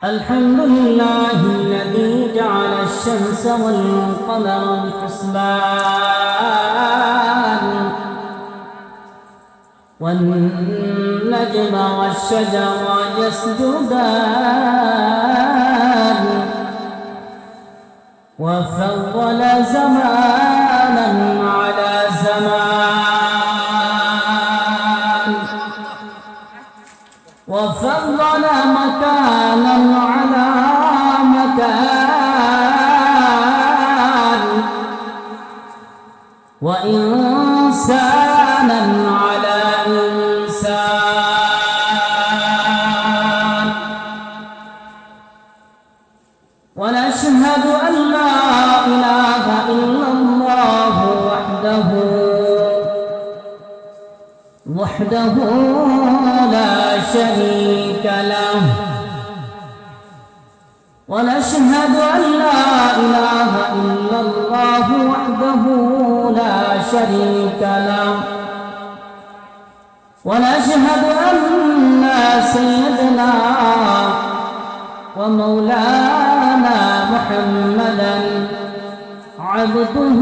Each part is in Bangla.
الحمد لله الذي جعل الشمس والقمر بحسبان والنجم والشجر يسجدان وفضل زمانا على زمان وفضل مكانا على مكان وإنسانا على إنسان ونشهد أن لا إله إلا الله وحده لا شريك له ونشهد أن لا إله إلا الله وحده لا شريك له ونشهد أن سيدنا ومولانا محمدا عبده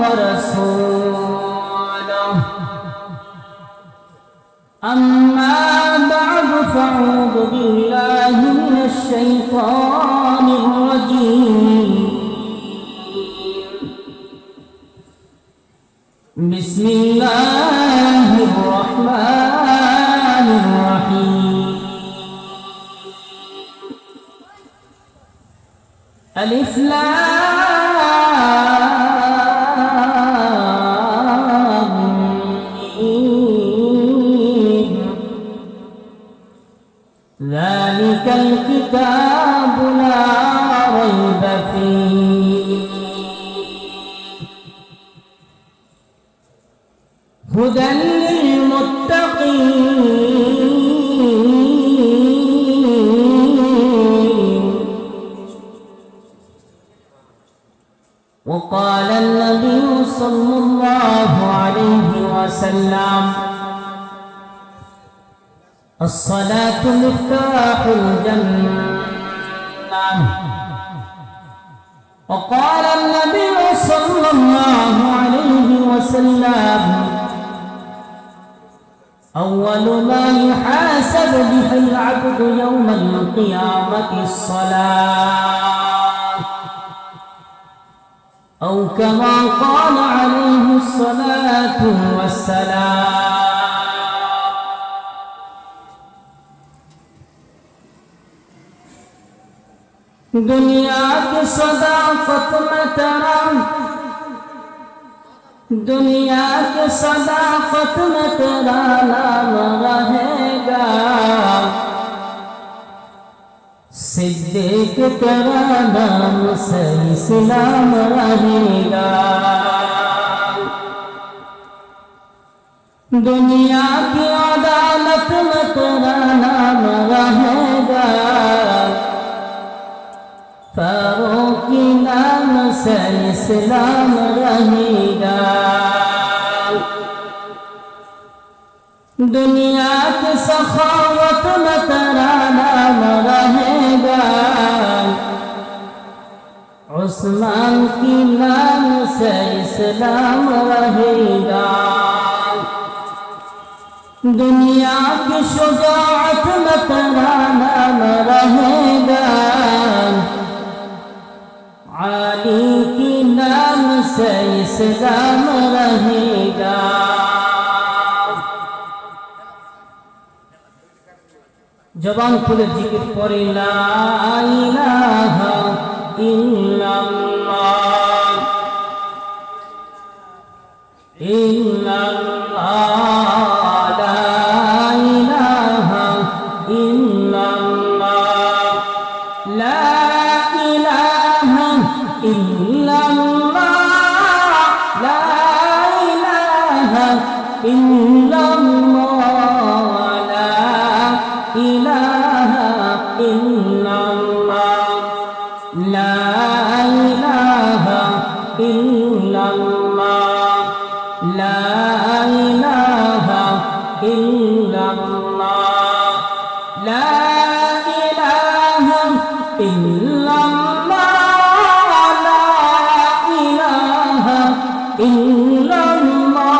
ورسوله أما بعد فأعوذ بالله من الشيطان الرجيم بسم الله الرحمن الرحيم ألف لام ميم ذلك الكتاب لا ريب فيه هدى للمتقين وقال النبي صلى الله عليه وسلم الصلاة مفتاح الجنة وقال النبي صلى الله عليه وسلم أول ما يحاسب به العبد يوم القيامة الصلاة أو كما قال عليه الصلاة والسلام दुनिया की सदाकत में तेरा दुनिया के सदाकत में तेरा नाम रहेगा सिद्दीक तेरा नाम से इस्लाम रहेगा दुनिया की अदालत में तेरा नाम रहेगा फारूक के नाम से इस्लाम रहेगा दुनिया की सखावत में तेरा नाम रहेगा उस्मान की नाम से इस्लाम रहेगा दुनिया की शुजाअत में तेरा नाम रहेगा आली की नाम से इस्लाम रहेगा जबान खुले जिक्र पढ़े ला इलाहा इल्लल्लाह इल्लल्लाह ला इलाहा इल्लल्लाह ला إلا الله لا إله ইল্লাল্লাহ লা ইলাহা ইল্লাল্লাহ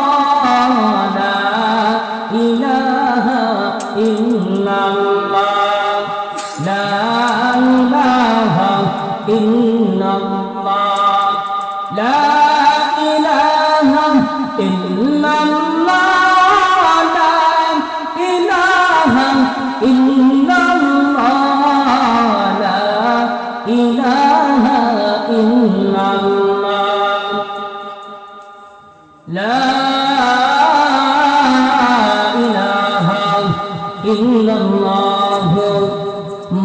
লা ইলাহা ইল্লাল্লাহ লা ইলাহা ইল্লাল্লাহ লা ইলাহা ইল্লাল্লাহ লা ইলাহা ইল্লাল্লাহ লা ইলাহা ইল্লাল্লাহ লা ইলাহা ইল্লাল্লাহ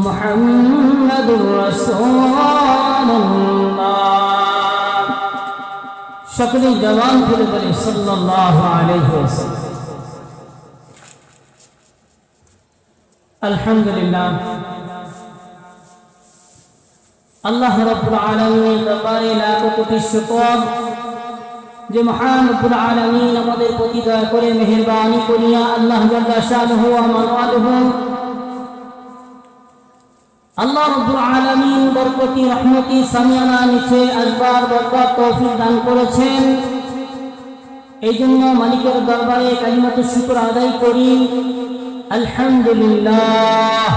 মুহাম্মাদুর রাসূলুল্লাহ। সকলে জবান খুলে বলে সাল্লাল্লাহু আলাইহি ওয়াসাল্লাম। আলহামদুলিল্লাহ, আল্লাহ রাব্বুল আলামিনের দরবারে লাখ কোটি শুকর যে মহান রব্বুল আলামিন আমাদের প্রতি দয়া করে মেহেরবানি করিয়া আল্লাহ জাল্লা শানুহু ওয়া মানওয়ালুহু আল্লাহ রাব্বুল আলামিন বরকতি রহমতি সামিয়ানা নিচে আসবার বরকত তৌফিক দান করেছেন। এই জন্য মালিকের দরবারে কালিমাতুশ শুকর আদায় করি, আলহামদুলিল্লাহ।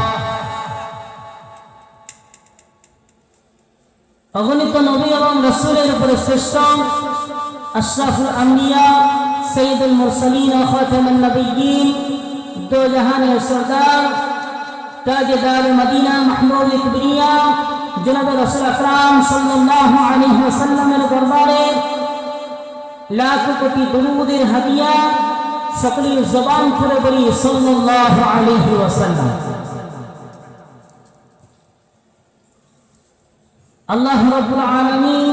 অগণিত নবী এবং রাসূলের উপরে শ্রেষ্ঠ আশরাফুল আম্বিয়া সৈয়দুল মুরসালিন ও খাতামুন নবিয়্যিন দো জাহানের সরদার তাজদার মদিনা মাহমুদ কিবরিয়া জনাব রাসূল আকরাম সাল্লাল্লাহু আলাইহি ওয়াসাল্লামের দরবারে লাখ কোটি দুরূদের হাদিয়া। সকলে জবান খুলে বলি সাল্লাল্লাহু আলাইহি ওয়াসাল্লাম। আল্লাহ রাব্বুল আলামিন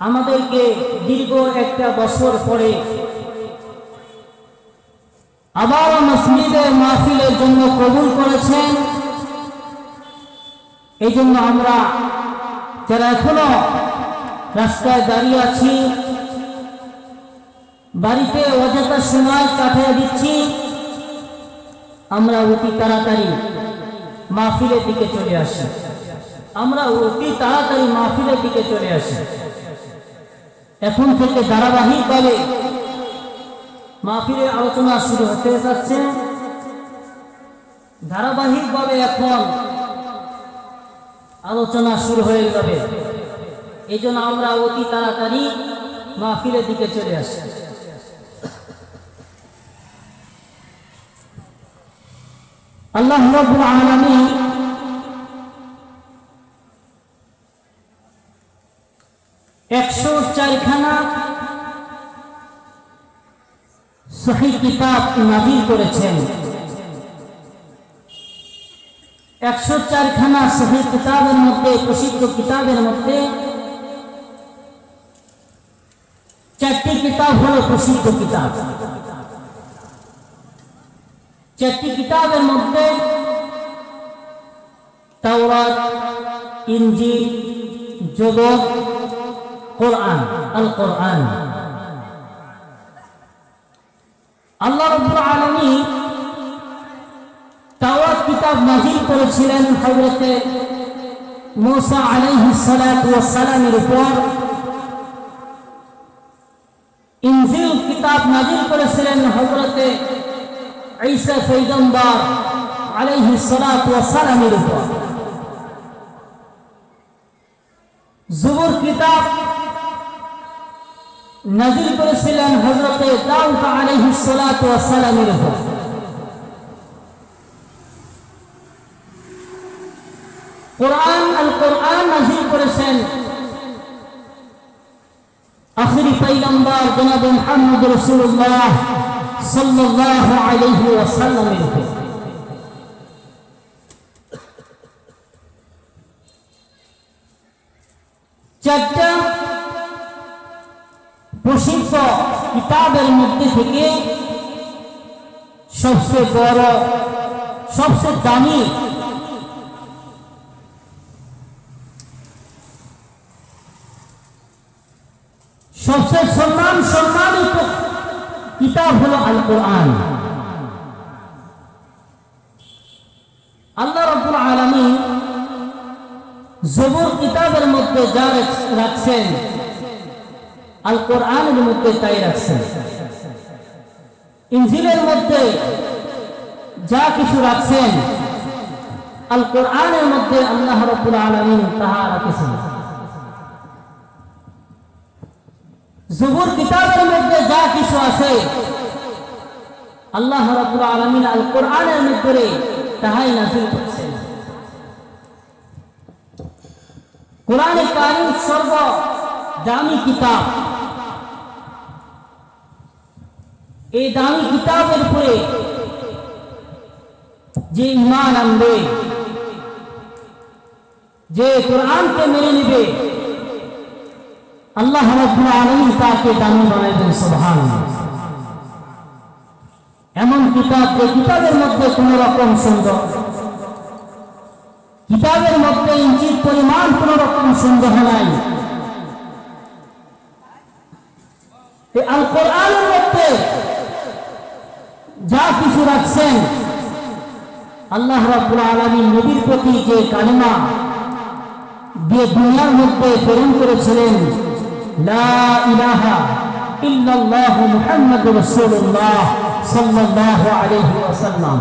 আমাদেরকে দীর্ঘ একটা বছর পরে আবার মসজিদে মাহফিলের জন্য কবুল করেছেন। এই জন্য আমরা যারা এখনো রাস্তায় দাঁড়িয়ে আছি, বাড়িতে অযথা সময় কাটিয়ে দিচ্ছি, আমরা অতি তাড়াতাড়ি মাহফিলের দিকে চলে আসি। আমরা অতি তাড়াতাড়ি মাহফিলের দিকে চলে আসি। এখন থেকে ধারাবাহিকভাবে মাহফিলের আলোচনা শুরু হতে যাচ্ছে। ধারাবাহিকভাবে এখন আলোচনা শুরু হয়ে যাবে। এই জন্য আমরা অতি তাড়াতাড়ি মাহফিলের দিকে চলে আসি। আল্লাহ রাব্বুল আলামিন একশো চারখানা সহিহ কিতাব নাযিল করেছেন। 104খানা সহিহ কিতাবের মধ্যে, প্রসিদ্ধ কিতাবের মধ্যে 4টি কিতাব হলো প্রসিদ্ধ কিতাব। 4টি কিতাবের মধ্যে তাওরাত, ইনজিল, জবর, কোরআন, আল কোরআন। আল্লাহ রাব্বুল আলামিন তাওরাত কিতাব নাযিল করেছিলেন হযরতে মূসা আলাইহিস সালাতু ওয়াস সালামের উপর। ইনজিল কিতাব নাযিল করেছিলেন হযরতে ঈসা পয়গম্বর আলাইহিস সালাতু ওয়াস সালামের উপর। জবর কিতাব নাযিল করেছিলেন হযরতে দাউদ আলাইহিস সালাতু ওয়াস সালামের উপর। কোরআন, আল কোরআন নাযিল করেছেন আখিরি পয়গম্বর জনাব মুহাম্মদ রাসূলুল্লাহ সাল্লাল্লাহু আলাইহি ওয়াসাল্লামের উপর। চারটা প্রসিদ্ধ কিতাবের মধ্যে থেকে সবচেয়ে বড়, সবচেয়ে দামি সবচেয়ে সম্মানিত কিতাব হলো আল কোরআন। আল্লাহ রাব্বুল আলামিন জবুর কিতাবের মধ্যে যা রাখছেন আল কোরআনের মধ্যে তাই রাখছেন। ইনজিলের মধ্যে যা কিছু রাখছেন আল কোরআনের মধ্যে আল্লাহ রাব্বুল আলামিন তাহা রাখছেন। জবুর কিতাবের মধ্যে যা কিছু আছে আল্লাহ রাব্বুল আলামিন আল কোরআনের মধ্যে তাহাই নাযিল করেছেন। কোরআনে কারীম সর্ব দামি কিতাব। এই দামি কিতাবের উপরে যে ঈমান আনবে, যে কোরআনকে মেনে নেবে, আল্লাহ রাব্বুল আলামিন তাকে দামি বানাবেন। সুবহানাল্লাহ। এমন কিতাব যে কিতাবের মধ্যে কোন রকম সন্দেহ, কিতাবের মধ্যে ইঞ্চির পরিমাণ কোন রকম সন্দেহ নাই। আল কোরআনের মধ্যে যা কিছু রাখছেন আল্লাহ রাব্বুল আলামিন নবীর প্রতি যে কালিমা দিয়ে দুনিয়ার মধ্যে প্রেরণ করেছিলেন, লা ইলাহা ইল্লাল্লাহু মুহাম্মাদুর রাসূলুল্লাহ সাল্লাল্লাহু আলাইহি ওয়াসাল্লাম।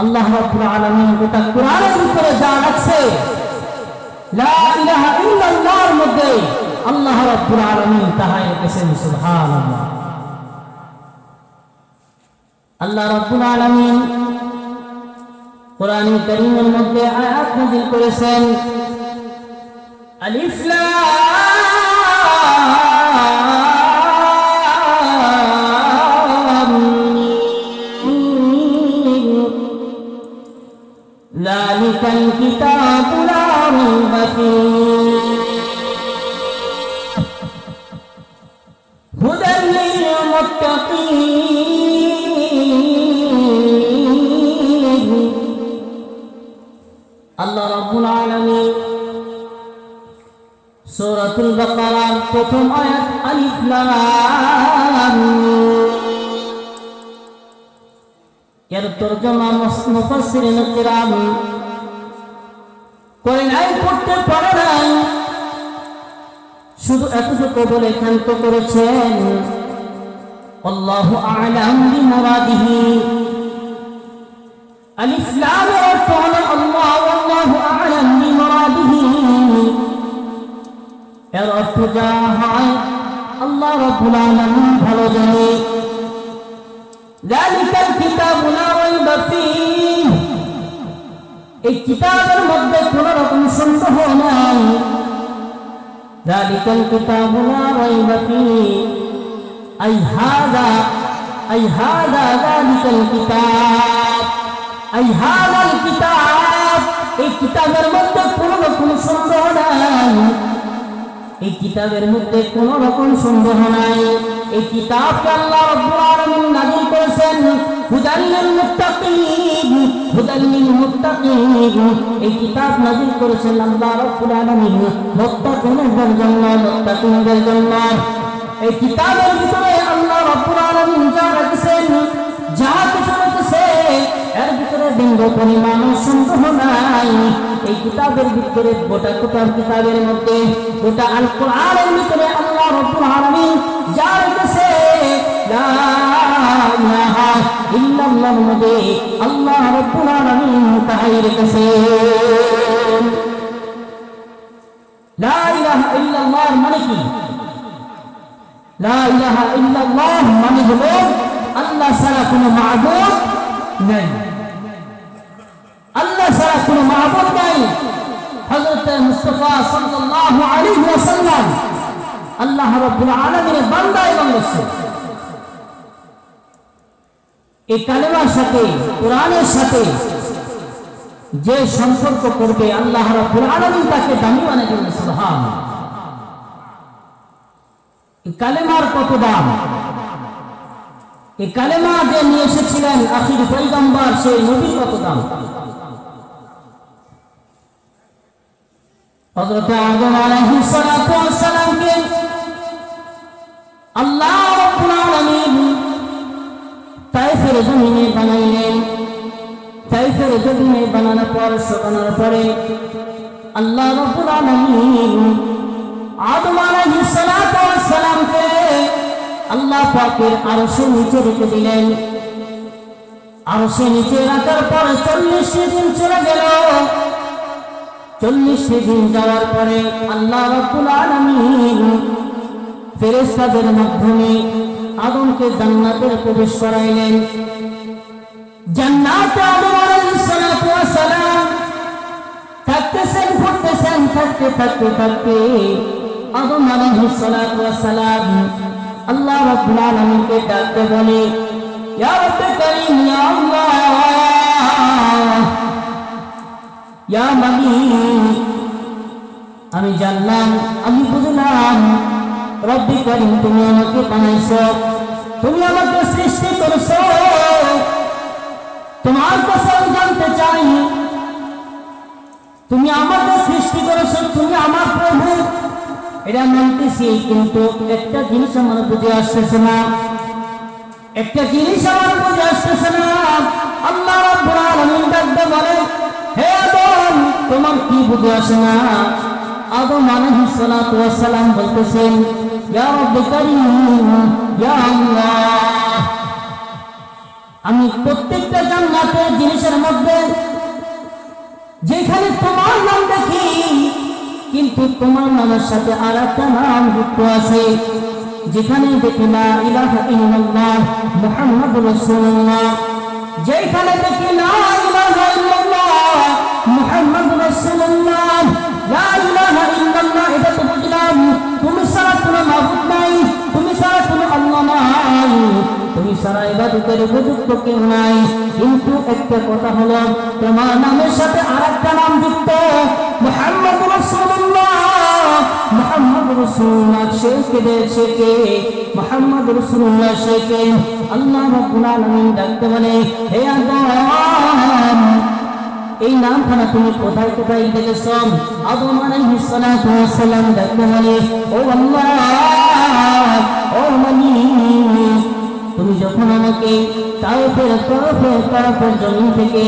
আল্লাহ রাব্বুল আলামিন গোটা কোরআনের ভিতরে যা রাখছে লা ইলাহা ইল্লাল্লাহর মধ্যে আল্লাহ রাব্বুল আলামিন তাহাই রেখেছেন। সুবহানাল্লাহ। আল্লাহ রাব্বুল আলামিন কোরআনে কারীমের মধ্যে আয়াত নাযিল করেছেন, আলিফ লাম মিম যালিকাল কিতাবু লা রাইবা ফীহি হুদাল লিল মুত্তাকিন। আল্লাহ রাব্বুল আলামিন সূরাতুল বাকারার প্রথম আয়াত আলিফ লাম এর তরজমা মুফাসসিরিন কিরাম করেন নাই, পড়তে পারে নাই, শুধু এতটুকু বলে ক্ষান্ত করেছেন, আল্লাহু আ'লাম বিমুরাদিহি। আলিফ লাম এর অর্থ হলো আল্লাহ, আল্লাহু আ'লাম বিমুরাদিহি। এর অর্থ যা হয় আল্লাহ রাব্বুল আলামিন ভালো জানে। যালিকাল কিতাবু লা রাইবা ফীহি, এই কিতাবের মধ্যে কোনো রকম সন্দেহ নাই। যালিকাল কিতাবু লা রাইবা ফীহি আই হাযা যালিকাল কিতাব, আই হাযাল কিতাব, এই কিতাবের মধ্যে কোনো রকম সন্দেহ নাই। এই কিতাবের মধ্যে কোনো রকম সন্দেহ নাই। এই কিতাবকে আল্লাহ রাব্বুল আলামিন নাযিল করেছেন হুদাল লিল মুত্তাকিন, হুদাল লিল মুত্তাকিন। এই কিতাব নাযিল করেছেন আল্লাহ রাব্বুল আলামিন মুত্তাকিনদের জন্য, মুত্তাকিনদের জন্য। এই কিতাবের ভিতরে আল্লাহ রাব্বুল আলামিন যা রেখেছেন, যা কিছু রেখেছে এর ভিতরে বিন্দু পরিমাণ সন্দেহ নাই। এই কিতাবের ভিতরে গোটা কিতাবের মধ্যে, গোটা আল কোরআনের ভিতরে আল্লাহ রাব্বুল আলামিন যা রেখেছে লা ইলাহা ইল্লাল্লাহর মধ্যে আল্লাহ রাব্বুল আলামিন তাহাই রেখেছেন। লা ইলাহা ইল্লাল্লাহর মানে কি? লা ইলাহা ইল্লাল্লাহ মানে হলো আল্লাহ ছাড়া কোনো মাবুদ নাই, আল্লাহ ছাড়া কোনো মাবুদ নাই। হযরত মুস্তাফা সাল্লাল্লাহু আলাইহি ওয়াসাল্লাম আল্লাহ রাব্বুল আলামিনের বান্দা এবং রাসূল। এই কালেমার সাথে, কোরআনের সাথে যে সম্পর্ক করবে আল্লাহ রাব্বুল আলামিন তাকে দামি বানিয়ে দিবেন। সুবহানাল্লাহ। এই কালেমার কত দাম! এই কালেমা যে নিয়ে এসেছিলেন আখির পয়গম্বর, সেই নবীর কত দাম! হযরত আদম আলাইহিস সালাতু ওয়াস সালামকে আল্লাহ রাব্বুল আলামিন তায়েফের জমিনে বানাইলেন। তাই ফের জমিনে বানানোর পর শুকানোর পরে আল্লাহ রাব্বুল আলামিন আদম আলাইহিস সালাতু ওয়াস সালামকে আল্লাহ পাকের আরশের নিচে রেখে দিলেন। আরশের নিচে রাখার পর 40 দিন চলে গেল। 40 দিন যাওয়ার পরে আল্লাহ রাব্বুল আলামিন ফেরেশতাদের মাধ্যমে আদমকে জান্নাতে প্রবেশ করাইলেন। জান্নাতে আদম আলাইহিস সালাতু ওয়াস সালাম থাকতেছেন, ঘুরতেছেন, থাকতে থাকতে থাকতে আদম আলাইহিস সালাতু ওয়াস সালাম আল্লাহ রাব্বুল আলামিনকে ডাকতে বলে, ইয়া রব্বে কারীম, ইয়া আল্লাহ, ইয়া মালিক, আমি জানলাম, আমি বুঝলাম রব্বে কারীম তুমি আমাকে বানাইছো, তুমি আমাকে সৃষ্টি করেছো। তোমার কাছে আমি জানতে চাই, তুমি আমাকে সৃষ্টি করেছো, তুমি আমার প্রভু, এটা মানতেছি, কিন্তু একটা জিনিস আমার বুঝে আসতেছে না, একটা জিনিস আমার বুঝে আসতেছে না। আল্লাহ রাব্বুল আলামিন ডাকতে বলে, হে আদম, তোমার কি বুঝে আসে না? আদম আলাইহিস সালাতু ওয়াস সালাম বলতেছেন, ইয়া রব্বে কারীম, ইয়া আল্লাহ, আমি প্রত্যেকটা জান্নাতের জিনিসের মধ্যে যেখানে তোমার নাম দেখি, কিন্তু তোমার নামের সাথে আরেকটা নাম যুক্ত আছে, যেখানে দেখি লা ইলাহা ইল্লাল্লাহ মুহাম্মাদুর রাসূলুল্লাহ, যেখানে দেখি লা ইলাহা ইল্লাল্লাহ মুহাম্মাদুর রাসূলুল্লাহ, লা ইলাহা ইল্লাল্লাহ, এটা তো বুঝলাম তুমি ছাড়া কোনো মাবুদ নাই, তুমি ছাড়া কোনো আল্লাহ নাই, তুমি ছাড়া ইবাদতের উপযুক্ত কেউ নাই, কিন্তু একটা কথা হলো তোমার নামের সাথে আরেকটা নাম যুক্ত, মুহাম্মাদুর রাসূলুল্লাহ, মুহাম্মাদুর রাসূলুল্লাহ, সে কে? মুহাম্মাদুর রাসূলুল্লাহ সে কে? আল্লাহ রাব্বুল আলামিন ডাকতে বলে, হে আদম, এই নামখানা তুমি কোথায় কোথায় দেখেছো? আদম আলাইহিস সালাতু ওয়াস সালাম ডাকতে বলে, ও আল্লাহ, ও মালিক, তুমি যখন আমাকে তাওফের তরফের জমিন থেকে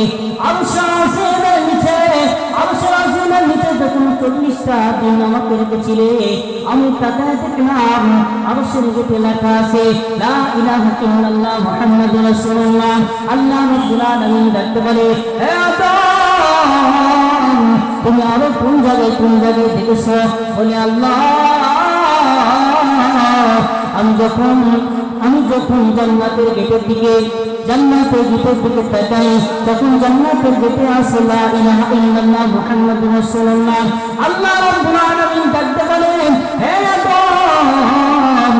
আরশের আজিমের নিচে যখন 40টা দিন আমাকে রেখেছিলে, আমি তাকায় দেখলাম আরশের নিচে লেখা আছে লা ইলাহা ইল্লাল্লাহ মুহাম্মাদুর রাসূলুল্লাহ। আল্লাহ রাব্বুল আলামিন ডাকতে বলে, হে আদম, তুমি আরো কোন জায়গায় দেখেছো? বলে, আল্লাহ, আমি যখন জান্নাতের গেটের দিকে তাকাই, তখন জান্নাতের গেটে আছে লা ইলাহা ইল্লাল্লাহ মুহাম্মাদুর রাসূলুল্লাহ। আল্লাহ রাব্বুল আলামিন ডাকতে বলেন, হে আদম,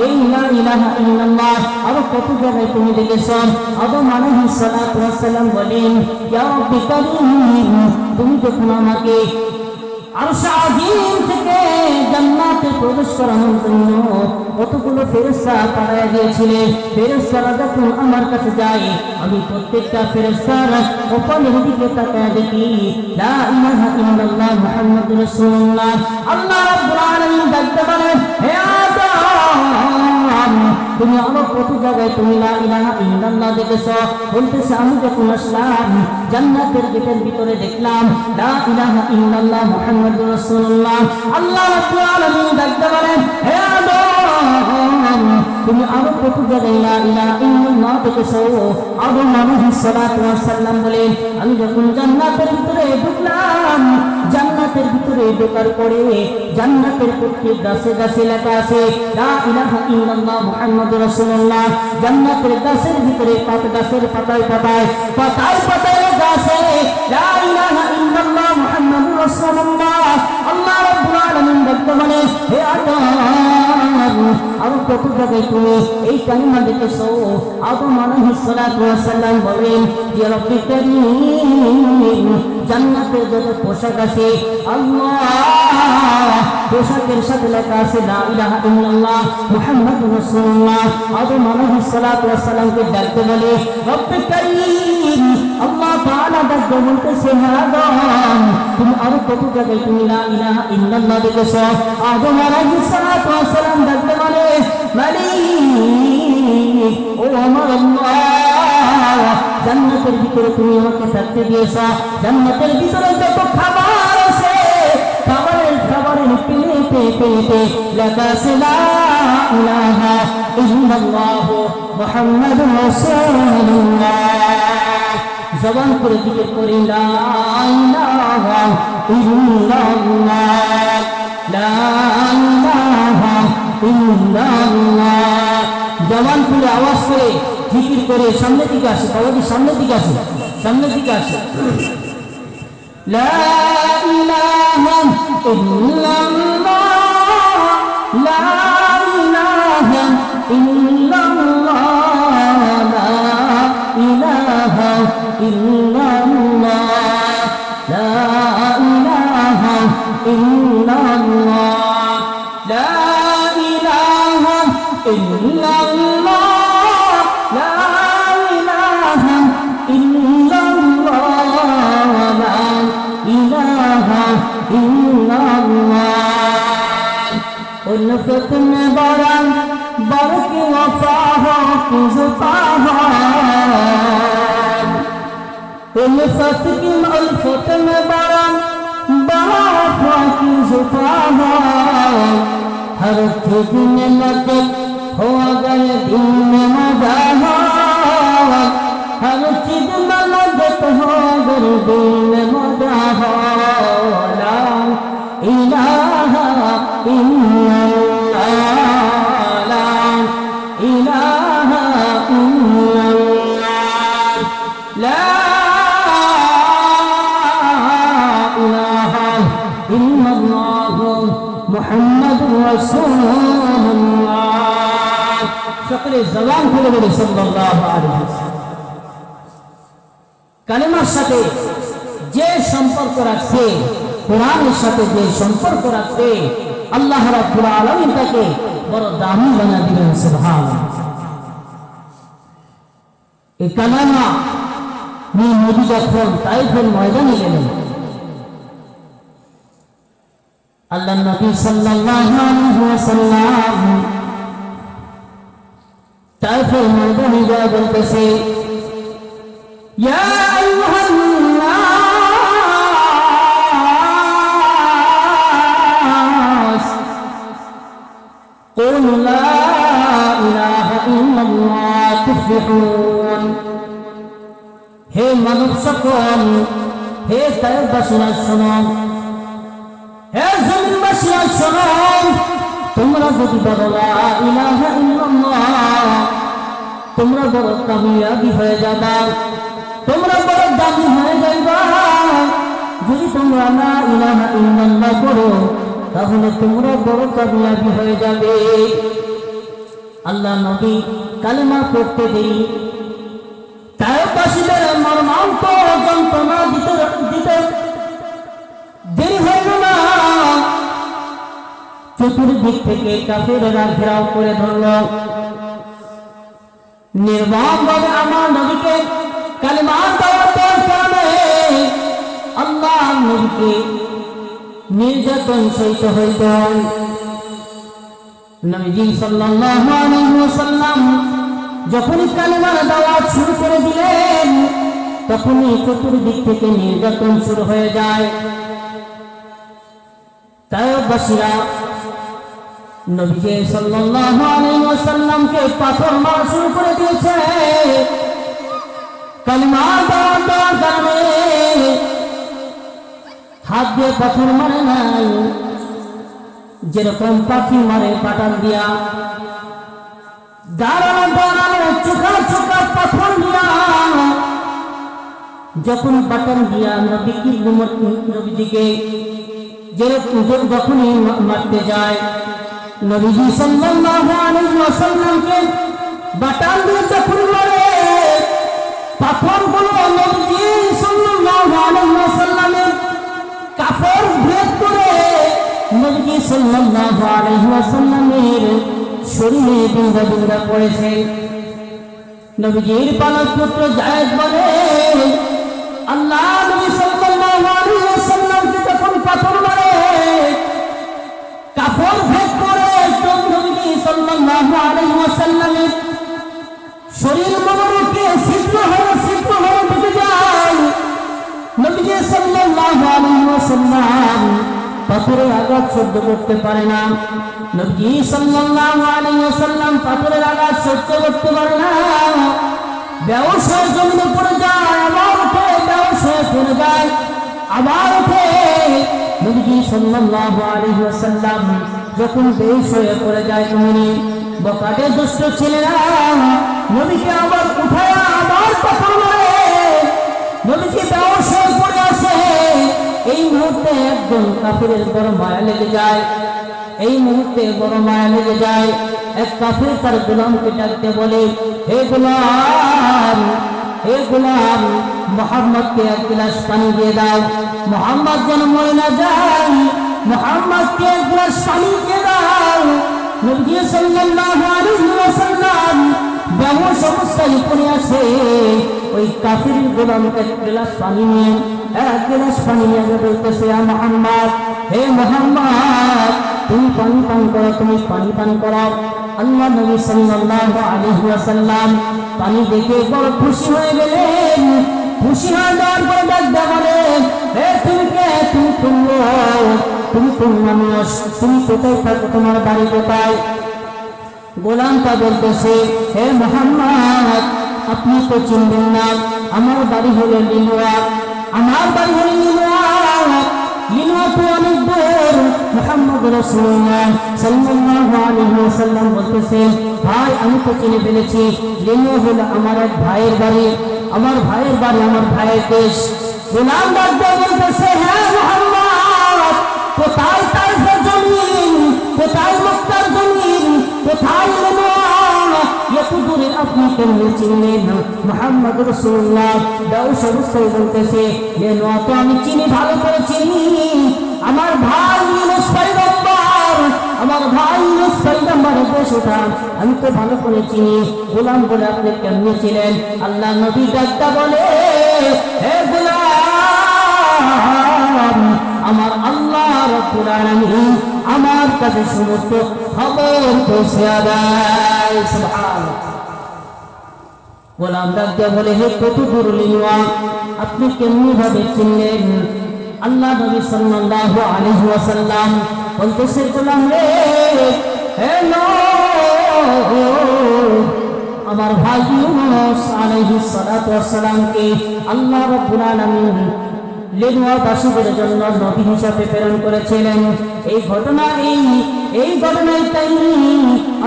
এই লা ইলাহা ইল্লাল্লাহ আরো কত জায়গায় তুমি দেখেছো? আদম আলাইহিস সালাতু ওয়াস সালাম বলেন, ইয়া রব্বি কারীম, তুমি যখন আমাকে আরশ আজিম থেকে জান্নাতে প্রবেশ করানোর জন্য কতগুলো ফেরেশতা পাঠায়া দিয়েছিলেন, ফেরেশতারা যখন আমার কাছে যায়, আমি প্রত্যেকটা ফেরেশতার কপালের দিকে তাকায়া দেখি লা ইলাহা ইল্লাল্লাহ মুহাম্মাদুর রাসূলুল্লাহ। আল্লাহ রাব্বুল আলামিন ডাকতে বলেন, হে আদম, তুমি আরো কত জায়গায় তুমি লা ইলাহা ইল্লাল্লাহ দেখেছো? বলতেছে, আমি যখন আসলাম জান্নাতের গেটের ভিতরে দেখলাম লা ইলাহা ইল্লাল্লাহ মুহাম্মাদুর রাসূলুল্লাহ। আল্লাহ রাব্বুল আলামিন ডাকতে বলেন, হে আদম, তুমি আরো কত জায়গায় লা ইলাহা ইল্লাল্লাহ দেখেছো? আদম আলাইহিস সালাতু ওয়াস সালাম বলেন, আমি যখন জান্নাতের ভিতরে ঢুকলাম, জান্নাতের ভিতরে ঢোকার পরে জান্নাতের প্রত্যেক গাছে গাছে লেখা আছে লা ইলাহা ইল্লাল্লাহ মুহাম্মাদুর রাসূলুল্লাহ। জান্নাতের গাছের ভিতরে গাছের পাতায় লেখা আছে লা ইলাহা ইল্লাল্লাহ মুহাম্মাদুর রাসূলুল্লাহ। আল্লাহ রাব্বুল আলামিন ডাকতে বলে, হে আদম, আরো কত জায়গায় তুমি এই কালিমা দেখেছো? আদম আলাইহিস সালাতু ওয়াস সালাম বলেন, ইয়া রব্বি কারীম, জান্নাতের যত পোশাক আছে, আল্লাহ, পোশাকের সাথে লেখা আছে লা ইলাহা ইল্লাল্লাহ মুহাম্মাদুর রাসূলুল্লাহ। আদম আলাইহিস সালাতু ওয়াস সালামকে ডাকতে বলে, রব্বি কারীম, আল্লাহ তাআলা ডাকতে বলতেছে, হে আদম, তুমি আরো কত জায়গায় তুমি লা ইলাহা ইল্লাল্লাহ দেখেছো? আদম আলাইহিস সালাতু ওয়াস সালাম ডাকতে বলে, মালিক, ও আমার আল্লাহ, জান্নাতের ভিতরে তুমি আমাকে থাকতে দিয়েছো, জান্নাতের ভিতরে যত খাবার আছে খাবারের পেটে লেখা আছে লা ইলাহা ইল্লাল্লাহ মুহাম্মাদুর রাসূলুল্লাহ। জবান করে জিকির করি লা ইলাহা ইল্লাল্লাহ, লা ইলাহা ইল্লাল্লাহ। জবান খুলে আওয়াজ করে জিকির করে সামনের দিকে আসে, বাবাজি সামনের দিকে আসে, সামনের দিকে আসে। লা ইলাহা ইল্লাল্লাহ, লা ইলাহা ইল্লাল্লাহ, লা ইলাহা ইল্লাল্লাহ, লা ইলাহা ইল্লাল্লাহ, লা ইলাহা ইল্লাল্লাহ, লা ইলাহা ইল্লাল্লাহ, লা ইলাহা ইল্লাল্লাহ। উলফত में बरन बर की वफा हो की जुफा हो, उल्फत में बरन बड़ा वफा की जुफा हो। हर चीज में लचक हो अगर दिल में मजा हो, हर चीज में लचक हो अगर दिल में मजा हो। ला इलाहा इल्लल्लाह, ला इलाहा इल्लल्लाह, ला इलाहा इल्लल्लाह मुहम्मदुर রাসূলুল্লাহ। সকলে জবান খুলে বলি সাল্লাল্লাহু আলাইহি ওয়াসাল্লাম। কালেমার সাথে যে সম্পর্ক রাখছে, কোরআনের সাথে যে সম্পর্ক রাখছে, আল্লাহ রাব্বুল আলামিন তাকে বড় দামি বানিয়ে দিবেন। সুবহানাল্লাহ। এই কালেমা নিয়ে নবী যখন তাইফের ময়দানে গেলেন, আল্লাহ নবী সাল্লাল্লাহু আলাইহি ওয়াসাল্লাম তাইফের ময়দানে যা বলতেছে, ইয়া আইয়ুহান নাস কুল লা ইলাহা ইল্লাল্লাহ তুফলিহুন। হে মানব সকল, হে তাইফবাসীরা শোনো, হে জমিনবাসীরা শোনো, তোমরা যদি বলো লা ইলাহা ইল্লাল্লাহ, তোমরা বড় কামিয়াবি হয়ে যাবা, তোমরা বড় দামি হয়ে যাইবা। যদি তোমরা লা ইলাহা ইল্লাল্লাহ করো, তাহলে তোমরা বড় কামিয়াবি হয়ে যাবে। আল্লাহ নবী কালেমা পড়তে দেরি, তাইফবাসীদের মর্মান্ত যন্ত্রণা দিতে দেরি হইল না। চতুর্দিক থেকে কাফেররা ঘেরাও করে ধরল। নির্মমভাবে আমার নবীকে কালেমা দাওয়াতের কারণে আল্লাহ নবীকে নির্যাতন সইতে হইত। নবীজি সাল্লাল্লাহু আলাইহি ওয়াসাল্লাম যখনই কালেমার দাওয়াত শুরু করে দিলেন, তখনই চতুর্দিক থেকে নির্যাতন শুরু হয়ে যায়। তাইফবাসীরা নবী সাল্লাল্লাহু আলাইহি ওয়াসাল্লামকে পাথর মারা শুরু করে দিয়েছে। কালেমা দেওয়ার কারণে হাত দিয়ে পাথর মারে নাই, যেরকম পাখি মারে পাটান দিয়া, দাঁড়ানো চোখা চোখা পাথর দিয়া, যখন পাটান দিয়া নবীজিকে যখনই মারতে যায়, নবীজি সাল্লাল্লাহু আলাইহি ওয়াসাল্লামকে বাটান দিয়ে যখন মারে, পাথরগুলো নবীজি সাল্লাল্লাহু আলাইহি ওয়াসাল্লামের কাপড় ভেদ করে নবীজি সাল্লাল্লাহু আলাইহি ওয়াসাল্লামের শরীরে বিন্দা বিন্দা পড়েছে। নবীজির পালক পুত্র যায়েদ বলে, আল্লাহ নবী সাল্লাল্লাহু আলাইহি ওয়াসাল্লামকে যখন পাথর মারে, কাপড় ভেদ করে নবীজি সাল্লাল্লাহু আলাইহি ওয়াসাল্লামের শরীর মোবারকে ছিদ্র ওয়াসাল্লাম পাথরের আঘাত সহ্য করতে পারে না। নবী সাল্লাল্লাহু আলাইহি ওয়াসাল্লাম পাথরের আঘাত সহ্য করতে পারে না, বেহুশ হয়ে জমিনে পড়ে যায়, আবার উঠে বেহুশ হয়ে পড়ে যায়, আবার উঠে। নবী সাল্লাল্লাহু আলাইহি ওয়াসাল্লাম যখন বেহুশ হয়ে পড়ে যায় জমিনে, বকাটে দুষ্ট ছেলেরা নবীকে আবার উঠায় আবার পাথর মারে, নবীকে বেহুশ হয়ে পড়ে আসে। এই মুহূর্তে একজন কাফিরের বড় মায়া লেগে যায়, এই মুহূর্তে বড় মায়া লেগে যায়। এক কাফির তার গোলামকে ডাকতে বলে, হে গোলাম, হে গোলাম, মুহাম্মদকে এক গ্লাস পানি দিয়ে দাও, মুহাম্মদ যেন মরে না যায়, মুহাম্মদকে এক গ্লাস পানি দিয়ে দাও। নবী সাল্লাল্লাহু আলাইহি ওয়াসাল্লাম বেহুশ অবস্থায় পড়ে আসে। ওই কাফির গোলাম এক গ্লাস পানি নিয়ে বলতেছে, মুহাম্মদ, হে মুহাম্মদ, তুমি পানি পান করো, তুমি পানি পান করো। আল্লাহ নবী সাল্লাল্লাহু আলাইহি ওয়াসাল্লাম পানি দেখে বড় খুশি হয়ে গেলেন। খুশি হয়ে যাওয়ার পরে ডাক বলেন, হে তুমি কে, তুমি কোন মানুষ, তুমি কোথায় থাকো, তোমার বাড়ি কোথায়? গোলামটা বলতেছে, হে মুহাম্মদ, আপনি তো চিনবেন না, আমার বাড়ি হলো লিলুয়া, আমার বাড়ি হলো লিলুয়া। লিলুয়া তো অনেক দূর। মুহাম্মদ রাসূলুল্লাহ সাল্লাল্লাহু আলাইহি ওয়াসাল্লাম বলতেছেন, ভাই আমি তো চিনে ফেলেছি, লিলুয়া হলো আমার এক ভাইয়ের বাড়ি, আমার ভাইয়ের বাড়ি, আমার ভাইয়ের দেশ। গোলাম ডাকতে বলতেছে, হ্যাঁ মুহাম্মদ, কোথায় তাইফের জমিন, কোথায় মক্কার জমিন, কোথায় লিলুয়া? এত দূরে আপনি কেমনে চিনলেন? মুহাম্মদ রাসূলুল্লাহ বেহুশ অবস্থায় বলতেছে, লিলুয়া তো আমি চিনি, ভালো করে চিনি, আমার ভাই ইউনূস পয়গম্বর, আমার ভাই ইউনূস পয়গম্বরের দেশ ওটা, আমি তো ভালো করে চিনি। গোলাম বলে, আপনি কেমনে ছিলেন? আল্লাহ নবী ডাকটা বলে, হে গোলাম, আমার আল্লাহ রাব্বুল আলামিন আমার কাছে সমস্ত খবর পৌঁছে দেয়। সুবহানাল্লাহ। গোলাম ডাকটা বলে, হে কত দূর লিলুয়া, আপনি কেমনি ভাবে চিনলেন? আল্লাহ নবী সাল্লাল্লাহু আলাইহি ওয়াসাল্লাম বলতেছে, গোলাম রে, হে আমার ভাই ইউনূস আলাইহিস সালাতু ওয়াস সালামকে আল্লাহ রাব্বুল আলামিন লিলুয়া বাসীদের জন্য নবী হিসাবে প্রেরণ করেছিলেন। এই ঘটনায় তাই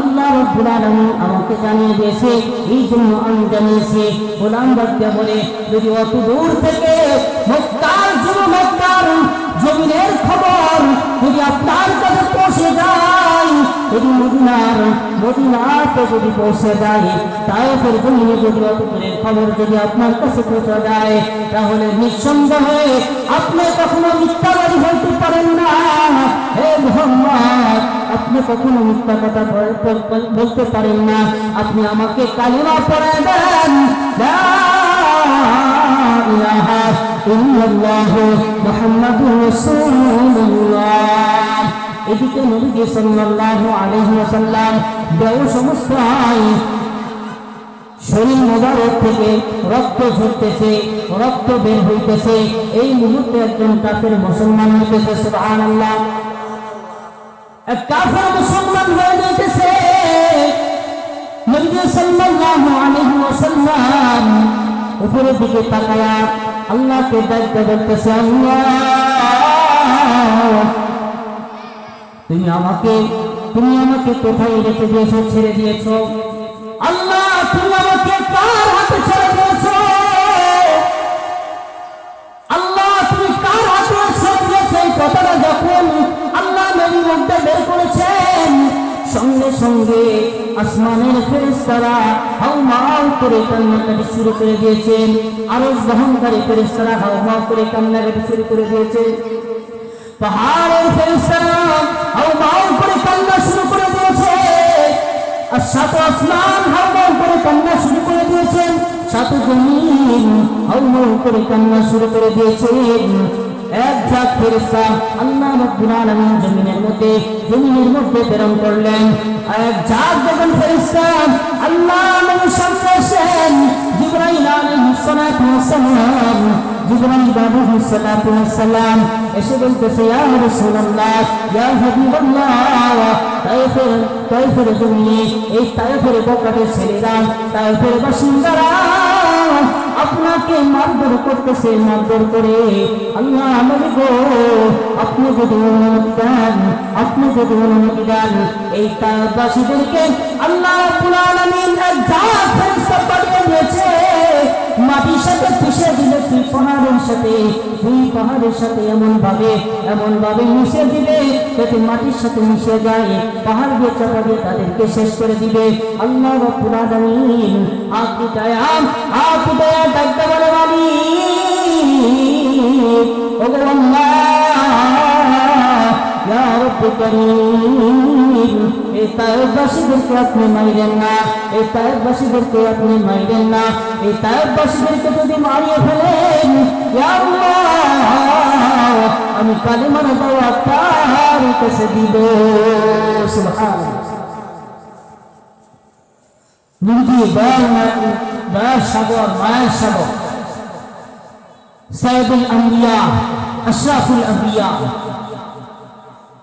আল্লাহ রাব্বুল আলামিন আমাকে জানিয়ে দিয়েছে, এই জন্য আমি জানিয়েছি। গোলাম বাদশা বলে, যদি অত দূর থেকে মক্কার জমিনের খবর যদি আপনার কাছে পৌঁছে যায়, যদি মদিনাতে যদি পৌঁছে যায়, তায়েফের জমিনে যদি অত দূরের খবর যদি আপনার কাছে পৌঁছে যায়, তাহলে নিঃসন্দেহে আপনি কখনো মিথ্যাবাদী হইতে পারেন না। হে মুহাম্মদ, আপনি কখনো মিথ্যা কথা বলতে পারেন না। আপনি আমাকে কালিমা পড়ায় দেন, লা ইলাহা ইল্লাল্লাহ মুহাম্মাদুর রাসূলুল্লাহ। এদিকে নবী সাল্লাল্লাহু আলাইহি ওয়াসাল্লাম বেহুশ অবস্থায় শরীর মোবারক থেকে রক্ত ঝরতেছে, রক্ত বের হইতেছে। এই মুহূর্তে একজন কাফের মুসলমান হইতেছে। সুবহানাল্লাহ। এক কাফের মুসলমান হয়ে যাইতেছে। নবী সাল্লাল্লাহু আলাইহি ওয়াসাল্লাম উপরের দিকে তাকায়া আল্লাহকে ডাকতে বলতেছে, আল্লাহ, তুমি আমাকে কোথায় রেখে দিয়েছো, ছেড়ে দিয়েছো? আল্লাহ, তুমি আমাকে কার হাতে ছেড়ে দিয়েছো? আল্লাহ, তুমি কার হাতে ছেড়ে দিয়েছো? এই কথাটা যখন আল্লাহ নবীর মধ্যে বের করেছেন, সঙ্গে সঙ্গে আসমানের ফেরেশতারা হাউমাউ করে কান্নাকাটি শুরু করে দিয়েছেন। আরশ বহনকারী ফেরেশতারা হাউমাউ করে কান্নাকাটি শুরু করে দিয়েছেন। পাহাড়ের ফেরেশতারা হাউমাউ করে কান্না শুরু করে দিয়েছে। আর সাত আসমান হাউমাউ করে কান্না শুরু করে দিয়েছেন। সাত জমিন হাউমাউ করে কান্না শুরু করে দিয়েছেন। এক ঝাঁক ফেরেশতা আল্লাহ রাব্বুল আলামিন জমিনের মধ্যে প্রেরণ করলেন। এক ঝাঁক যখন ফেরেশতা আল্লাহ নবীর সামনে আসেন, জিবরাইল আলাইহিস সালাতু ওয়াসসালাম জিবরাইল আলাইহিস সালাতু ওয়াসসালাম এসে বলতেছে ইয়া রাসূলুল্লাহ ইয়া হাবিবাল্লাহ তায়েফের জমি এই তায়েফের বকাটের ছেলেরা তায়েফের বাসিন্দারা আপনাকে মারধর করতেছে মারধর করে আল্লাহ নবী গো আপনি যদি অনুমতি দেন এই তায়েফবাসীদেরকে আল্লাহ রাব্বুল আলামিন এক জাত ফেরেশতা পাঠিয়ে দিয়েছে মাটির সাথে পিষে দিলে দুই পাহাড়ের সাথে এমন ভাবে মিশে দিবে যাতে মাটির সাথে মিশে যায় পাহাড় দিয়ে চাপা দিয়ে তাদেরকে শেষ করে দিবে আল্লাহ রাব্বুল আলামিন আপনি দয়া ডাকতে বলে মালিক ওগো আল্লাহ ইয়া রব্বুল কারীম এই তায়েফবাসীদেরকে আপনি মাইরেন না এই তায়েফবাসীদেরকে যদি মারিয়ে ফেলেন ইয়া আল্লাহ আমি কালিমার দাওয়াত তার কাছে দিব সুবহানাল্লাহ নবীজি দয়ার সাগর মায়ের সাগর সাইয়্যিদুল আম্বিয়া আশরাফুল আম্বিয়া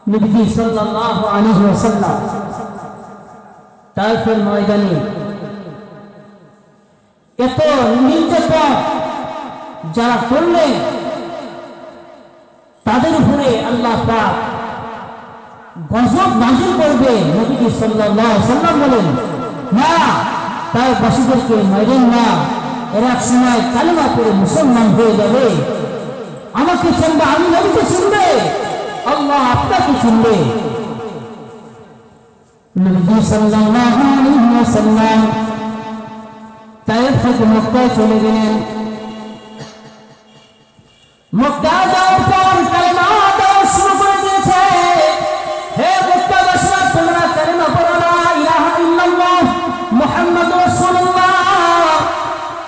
নবীজি সাল্লাল্লাহু আলাইহি ওয়াসাল্লাম তায়েফের ময়দানে এত নির্যাতন যারা করলেন তাদের উপরে আল্লাহ পাক গজব নাযিল করবে নবীজি সাল্লাল্লাহু আলাইহি ওয়াসাল্লাম বলেন না তায়েফবাসীদেরকে মারেন না এরা এক সময় কালেমা পড়ে মুসলমান হয়ে যাবে আমাকে চিনবে আমি নবীকে চিনবে আল্লাহ আপনাকে চিনবে নবী সাল্লাল্লাহু আলাইহি ওয়াসাল্লাম তায়েফ থেকে মক্কায় চলে গেলেন মক্কা যাওয়ার পর কালেমা দেওয়া শুরু করে দিয়েছে হে মক্কাবাসীরা তোমরা কালেমা পড়ো লা ইলাহা ইল্লাল্লাহ মুহাম্মাদুর রাসূলুল্লাহ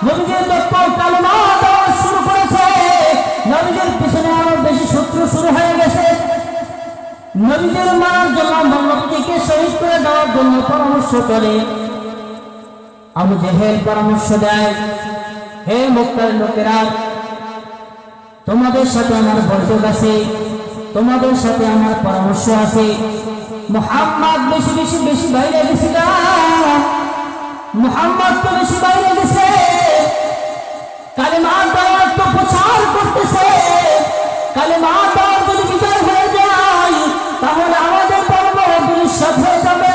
নবীজি যখন কালেমা দেওয়া শুরু করেছে নবীজির পিছনে আরো বেশি শত্রু শুরু হয়ে গেছে নবীদের মারার জন্য নবীকে শহীদ করে দেওয়ার জন্য পরামর্শ করে আবু জেহেল পরামর্শ দেয় হে মক্কার লোকেরা তোমাদের সাথে আমার বৈঠক আছে তোমাদের সাথে আমার পরামর্শ আছে মুহাম্মদ বেশি বাইরে গেছে না মুহাম্মদ তো বেশি বাইরে গেছে কালেমা দাওয়াত তো প্রচার করতেছে কালেমা দাওয়াত যদি বিজয় হয়ে যায় তাহলে আমাদের ধর্ম বিনিশ্চিত হয়ে যাবে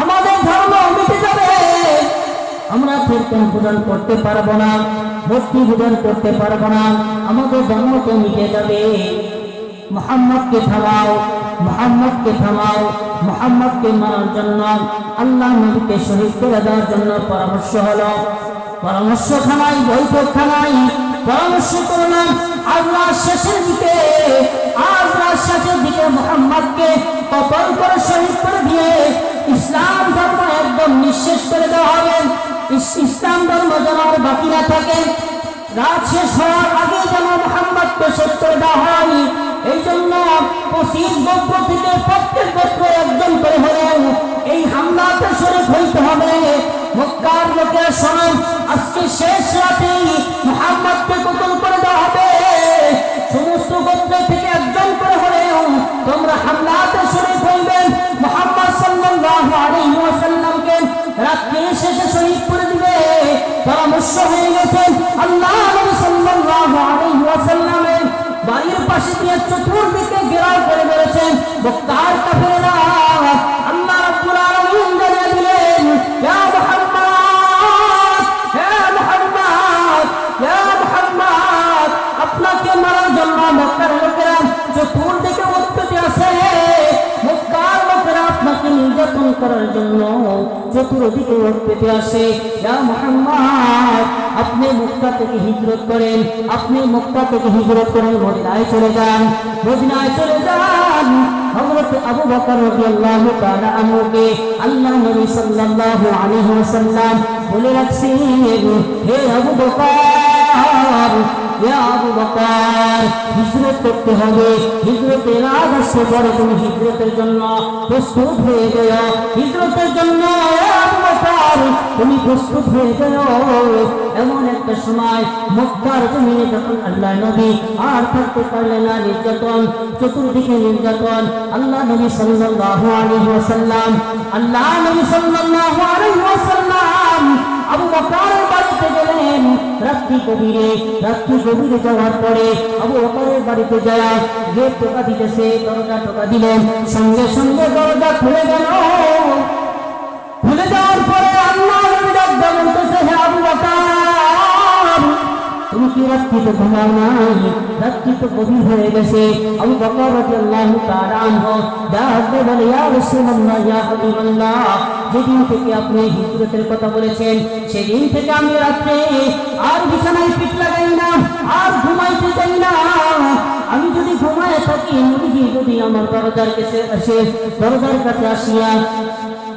আমাদের ধর্ম মিটে যাবে আমরা কীর্তন পূজন করতে পারবো না ভক্তি পূজন করতে পারবো না আমাদের ধর্ম তো মিটে যাবে মুহাম্মদকে থামাও মুহাম্মদকে মারার জন্য আল্লাহ নবীকে শহীদ করে দেওয়ার জন্য পরামর্শ হলো পরামর্শখানায় বৈঠকখানায় পরামর্শ করলাম আজ রাত শেষের দিকে মুহাম্মদকে কতল করে শহীদ করে দিয়ে ইসলাম ধর্ম একদম নিঃশেষ করে দেওয়া হবে ইসলাম ধর্ম যেন আর বাকি না থাকে রাত শেষ হওয়ার আগে যেন মুহাম্মদকে শেষ করে দেওয়া হয় এই জন্য 25 গোত্র থেকে প্রত্যেক গোত্র একজন করে হলেও এই হামলাতে শরীক হইতে হবে মক্কার লোকেরা শোনো আজকে শেষ রাতেই মুহাম্মদকে কতল করে দেওয়া হবে সমস্ত গোত্র থেকে একজন করে হলেও তোমরা হামলাতে শরীক হইবেন মুহাম্মদ সাল্লাল্লাহু আলাইহি ওয়াসাল্লামকে রাত্রি শেষে শহীদ করে দিবে পরামর্শ হয়ে গেছে আল্লাহ নবী সাল্লাল্লাহু আলাইহি ওয়াসাল্লামের বাড়ির পাশে দিয়ে চতুর্দিকে ঘেরাও করে বলেছেন মক্কার কাফেররা আল্লাহ রাব্বুল আলামিন জানিয়ে দিলেন ইয়া মুহাম্মদ আপনাকে মারার জন্য মক্কার লোকেরা চতুর্দিকে উৎপত্তি আছে মক্কার লোকেরা আপনাকে নির্যাতন করার জন্য চতুর্দিকে উৎপত্তি আছে ইয়া মুহাম্মদ আপনি মক্কা থেকে হিজরত করেন মদিনায় চলে যান হযরত আবু বকর রাদিয়াল্লাহু তাআলা আনহুকে আল্লাহ নবী সাল্লাল্লাহু আলাইহি ওয়াসাল্লাম বলে রাখছেন হে আবু বকর হিজরত করতে হবে হিজরতের আদর্শ পরে তুমি হিজরতের জন্য প্রস্তুত হয়ে গেল হিজরতের জন্য আবু বকর বকর তুমি প্রস্তুত হয়ে যাও। এমন একটা সময় মক্কার জমিনে যখন আল্লাহ নবী আর থাকতে পারলেন না, নির্যাতন চতুর্দিকে নির্যাতন, আল্লাহ নবী সাল্লাল্লাহু আলাইহি ওয়াসাল্লাম আবু বকরের বাড়িতে গেলেন। রাত্রি গভীরে যাওয়ার পরে আবু বকরের বাড়িতে যায় গেট টোকা দিতেছে, দরজা টোকা দিলেন, সঙ্গে সঙ্গে দরজা খুলে গেল। খুলে যাওয়ার পরে আল্লাহ নবী ডাক দিয়ে বলতেছে, হে আবু বকর, তুমি কি রাত্রিতে ঘুমাও নাই? রাত্রি তো গভীর হয়ে গেছে। আবু বকর রাদিয়াল্লাহু তাআলা আনহু ডাক দিয়ে বলে, ইয়া রাসূলুল্লাহ, ইয়া হাবিবাল্লাহ, যেদিন থেকে আপনি হিজরতের কথা বলেছেন সেদিন থেকে আমি রাত্রে আর বিছানায় পিঠ লাগাই না, আর ঘুমাইতে চাই না। আমি যদি ঘুমায় থাকি, নবীজি যদি আমার দরজার কাছে আসিয়া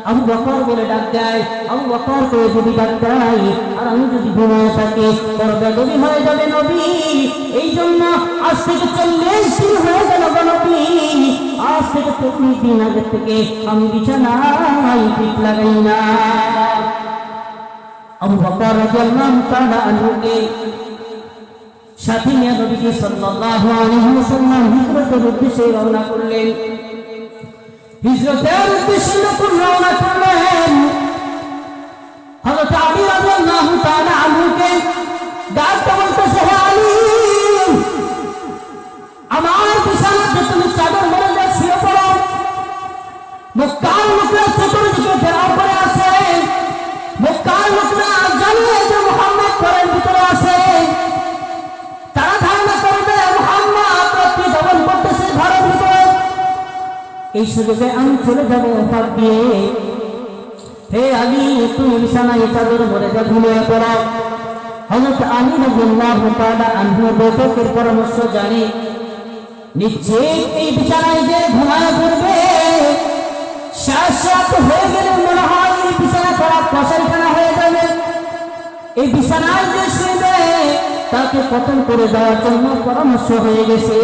আবু বকর বলে ডাক দেয়, আবু বকর করে যদি ডাক দেয়, আর আমি যদি ঘুমায় থাকি, দরজা গভীর হয়ে যাবে নবী। এই জন্য আজ থেকে 40 দিন হয়ে গেল নবী, আজ থেকে 40 দিন আগে থেকে আমি বিছানায় পিঠ লাগাই না। আবু বকর রাদিয়াল্লাহু তাআলা আনহুকে সাথে নিয়ে নবীজি সাল্লাল্লাহু আলাইহি ওয়াসাল্লাম হিজরতের উদ্দেশ্যে রওনা করলেন। হিজরতের উদ্দেশ্যে যখন রওনা করলেন, হযরত আলী রাদিয়াল্লাহু তাআলা আনহুকে ডাক দিয়ে বলতেছে, হে আলী, আমার বিছানাতে তুমি চাদর মেরে দিয়ে শুয়ে পড়ো। মক্কার লোকেরা চতুর্দিকে ঘেরাও করে আছে। মক্কার লোকেরা জানে যে মুহাম্মদ ঘরের ভিতরে আছে। তারা ধারণা করবে মুহাম্মদ রাত্রি যাপন করতেছে ঘরের ভিতরে। এই সুযোগে আমি চলে যাবো ফাঁক দিয়ে। হে আলী, তুমি বিছানায় চাদর ভরে যা, ঘুমিয়ে পড়ো। হযরত আলী রাদিয়াল্লাহু তাআলা আনহু বৈঠকের পরামর্শ জানি নিশ্চয়ই এই বিছানায় যে ঘুমায় পড়বে, শাসক হয়ে গেলে মনে হয় এই বিছানা খারাপ কসাইখানা হয়ে যাবে। এই বিছানায় যে শুবে তাকে পতন করে দেওয়ার জন্য পরামর্শ হয়ে গেছে।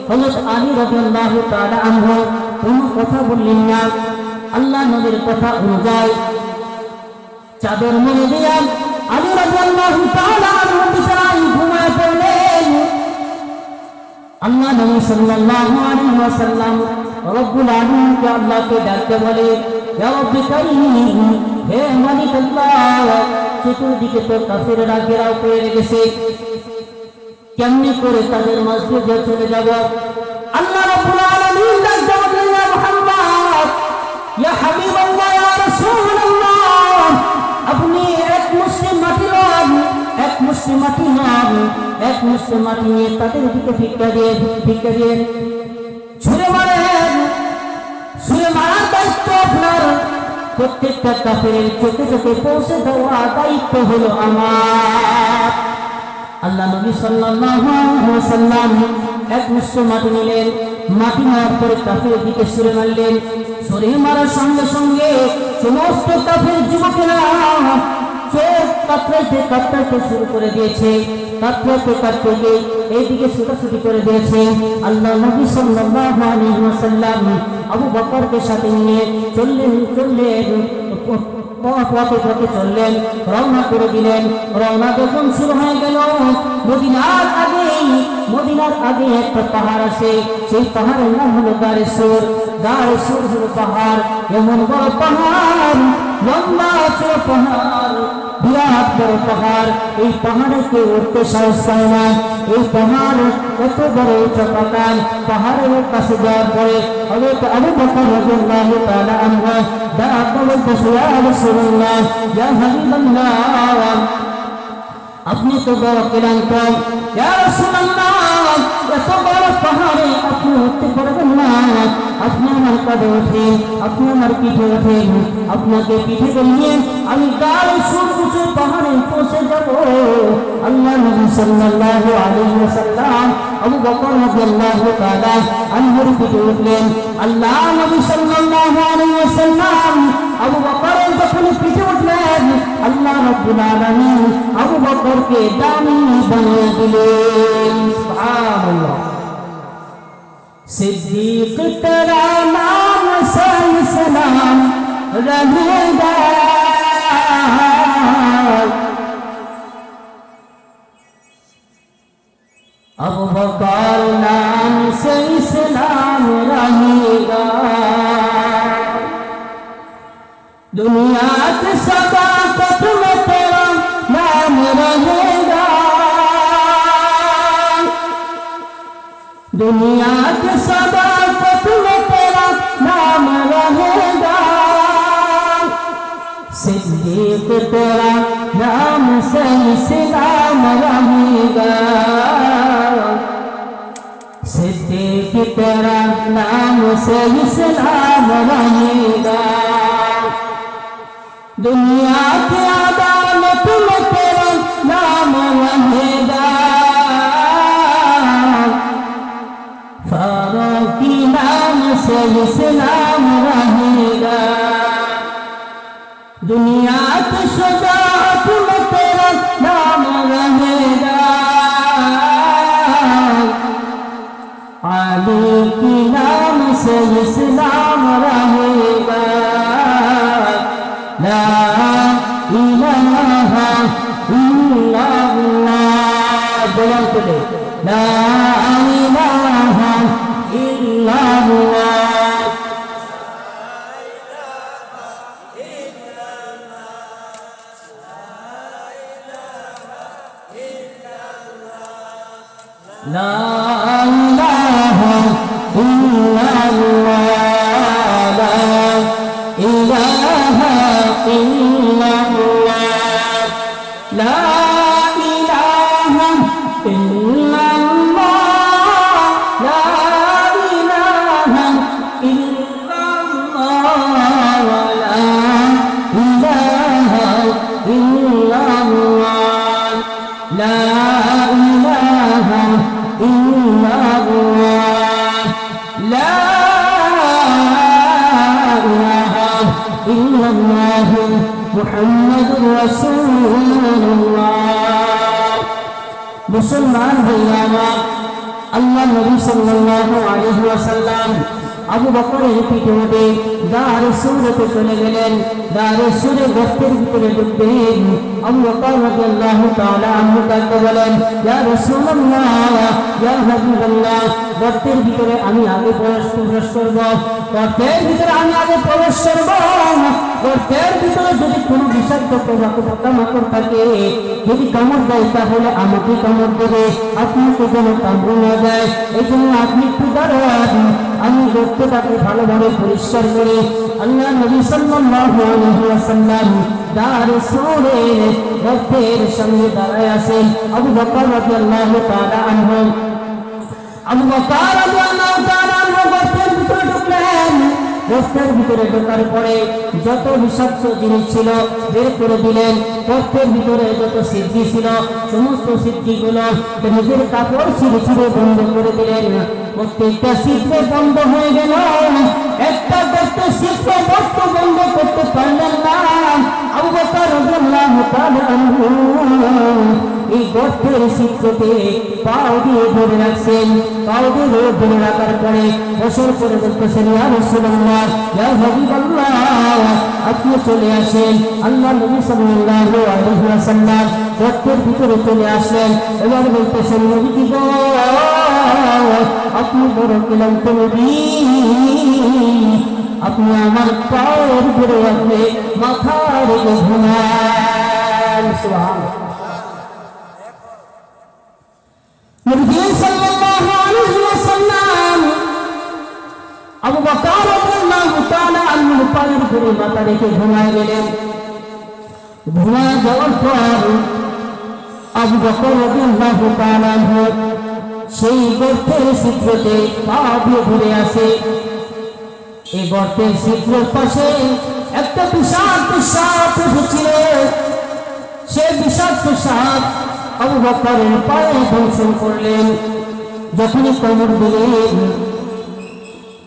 হযরত আলী রাদিয়াল্লাহু তাআলা আনহু কোনো কথা বললেন না। আল্লাহ নবীর কথা অনুযায়ী চাদর মুড়ে দিয়া আলী রাদিয়াল্লাহু তাআলা আনহু বিছানায় ঘুমায় পড়লেন। আল্লাহ নবী সাল্লাল্লাহু আলাইহি ওয়াসাল্লাম রব্বুল আলামিনকে আল্লাহকে ডাকতে বলে, ইয়া রব্বি কারীম, হে মালিক আল্লাহ, চতুর্দিকে তো কাফেররা ঘেরাও করে রেখেছে, কেমনি করে তাদের মাঝ দিয়ে চলে যাব? আল্লাহ রাব্বুল আলামিন ডাকতে বললেন, ইয়া মুহাম্মদ, ইয়া হাবিবাল্লাহ, ইয়া রাসূলুল্লাহ, আপনি এক মুষ্টি মাটি লন, এক মুষ্টি মাটি নিয়ে তাদের দিকে ভিক্ষা দিয়ে ছুঁড়ে মারেন। ছুঁড়ে মারার দায়িত্ব আপনার। প্রত্যেকটা কাফেরের চোখে চোখে পৌঁছে দেওয়া দায়িত্ব হলো আমার। আল্লাহ নবী সাল্লাল্লাহু আলাইহি ওয়াসাল্লাম এক মুষ্টি মাটি নিলেন। মাটি নেওয়ার পরে কাফেরের দিকে ছুঁড়ে মারলেন। ছুঁড়ে মারার সঙ্গে সঙ্গে সমস্ত কাফের যুবকেরা চোখ কাঁপতে শুরু করে দিয়েছে। কাঁপতে এইদিকে ছুটাছুটি করে দিয়েছে। আল্লাহ নবী সাল্লাল্লাহু আলাইহি ওয়াসাল্লাম আবু বকরকে সাথে নিয়ে চললেন, পথে চললেন, রওনা করে দিলেন। রওনা যখন শুরু হয়ে গেল, মদিনার আগে একটা পাহাড় আছে। সেই পাহাড়ের নাম হলো গারে সুর হলো পাহাড়। এমন বড় পাহাড়, লম্বা চড়া পাহাড়, বিরাট বড় পাহাড়। এই পাহাড়ে কেউ উঠতে সাহস পায় না। এই পাহাড় এত বড় উঁচা পাকান। পাহাড়ের কাছে যাওয়ার পরে হযরত আবু বকর রাদিয়াল্লাহু তাআলা আনহু ডাক বলতেছে, ইয়া রাসূলুল্লাহ, ইয়া হাবিবাল্লাহ, আপনি তো বড় ক্লান্ত। ইয়া রাসূলুল্লাহ, এত বড় পাহাড়ে আপনি উঠতে পারবেন না। আপনি আমার কাঁধে ওঠেন, আপনি আমার পিঠে ওঠেন। আপনাকে পিঠে নিয়ে আমি গাড়ি সূর্য পাহাড়ে পৌঁছে যাব। আল্লাহ নবী সাল্লাল্লাহু আলাইহি ওয়াসাল্লাম আবু বকর রাদিয়াল্লাহু তাআলা আনহুর পিঠে উঠলেন। আল্লাহ নবী সাল্লাল্লাহু আলাইহি ওয়াসাল্লাম আবু বকরের যখন পিঠে উঠলেন, আল্লাহ রাব্বুল আলামিন আবু বকরকে দামি বানিয়ে দিলেন। সুবহানাল্লাহ। सिद्दीक तेरा नाम सलाम रहेगा। अबू बकर नाम से इस्लाम रहेगा, दुनिया के सदाकत में तेरा नाम रहेगा, दुनिया के सदाकत में तेरा नाम रहेगा, सिद्दीक तेरा नाम से इस्लाम रहेगा, सिद्दीक तेरा नाम से इस्लाम रहेगा, दुनिया की अदालत में तेरा नाम रहेगा, फारूकी नाम से इस्लाम रहेगा, दुनिया की शुजाअत में तेरा नाम रहेगा, अली की नाम से इस्लाम रहेगा, ला इलाहा इल्लल्लाह, बोलो तो ला इलाहा इल्लल्लाह, ला इलाहा इल्लल्लाह, ला इलाहा इल्लल्लाह, ला इलाहा इल्लल्लाह, ला इलाहा इल्लल्लाह, ला इलाहा इल्लल्लाह, ला इलाहा इल्लल्लाह, ला इलाहा इल्लल्लाह, मुहम्मदुर रसूलुल्लाह। मुसलमान भाइयारा, अल्लाह नबी सल्लल्लाहु अलैहि वसल्लम আবু বকরের পিঠে উঠে দার সুরতে চলে গেলেন। দারে সুরে গর্তের ভিতরে ঢুকবেন। আবু বকর রাদিয়াল্লাহু তাআলা আনহু তাকে বলেন, ইয়া রাসূলুল্লাহ, ইয়া হাবিবাল্লাহ, গর্তের ভিতরে আমি আগে প্রবেশ করব, গর্তের ভিতরে আমি আগে প্রবেশ করব। গর্তের ভিতরে যদি কোনো বিষাক্ত পোকামাকড় থাকে, যদি কামড় দেয় তাহলে আমাকে কামড় দেবে, আপনাকে যেন কামড় না দেয়। এই জন্য আপনি একটু দাঁড়ান, আমি গর্তটাকে ভালোভাবে পরিষ্কার করে। আল্লাহ নবী সাল্লাল্লাহু আলাইহি ওয়াসাল্লাম দারে সুরের গর্তের সামনে দাঁড়ায় আছেন। আবু বকর রাদিয়াল্লাহু তাআলা আনহু, আবু বকর রাদিয়াল্লাহু তাআলা আনহু গর্তের ভিতরে ঢুকলেন। গর্তের ভিতরে ঢোকার পরে যত বিষাক্ত জিনিস ছিল বের করে দিলেন। গর্তের ভিতরে যত সিদ্ধি ছিল সমস্ত সিদ্ধিগুলো নিজের কাপড় ছিঁড়ে ছিঁড়ে বন্ধ করে দিলেন। প্রত্যেকটা সিদ্ধ বন্ধ হয়ে গেল, একটা গর্তের সিদ্ধ বন্ধ করতে পারলেন না। আবু বকর রাদিয়াল্লাহু তাআলা আনহু এই গর্তের সিদ্ধকে পাও দিয়ে ধরে রাখছেন। পাও দিয়ে ধরে রাখার পরে বছর পরে বলতেছেন, ইয়া রাসূলুল্লাহ, ইয়া হাবিবাল্লাহ, আপনি চলে আসেন। আল্লাহ নবী সাল্লাল্লাহু আলাইহি ওয়াসাল্লাম গর্তের ভিতরে চলে আসলেন। এবার বলতেছেন, নবী গো, আপনি বড় ক্লান্ত নবী, আপনি আমার পায়ের উপরে আপনি মাথা রেখে ঘুমান। সুবহানাল্লাহ। নবী সাল্লাল্লাহু আলাইহি ওয়াসাল্লাম আবু বকর রাদিয়াল্লাহু তাআলা আনহু পায়ের উপরে মাথা রেখে ঘুমায় গেলেন। ঘুমায় যাওয়ার পর আবু বকর রাদিয়াল্লাহু তাআলা আনহু সেই গর্তের ছিদ্রতে পা দিয়ে ঘুরে আসে। এই গর্তের ছিদ্রের পাশে একটা বিষাক্ত সাপ ছিল। সেই বিষাক্ত সাপ আবু বকরের পায়ে দংশন করলেন। যখনই কামড় দিলেন,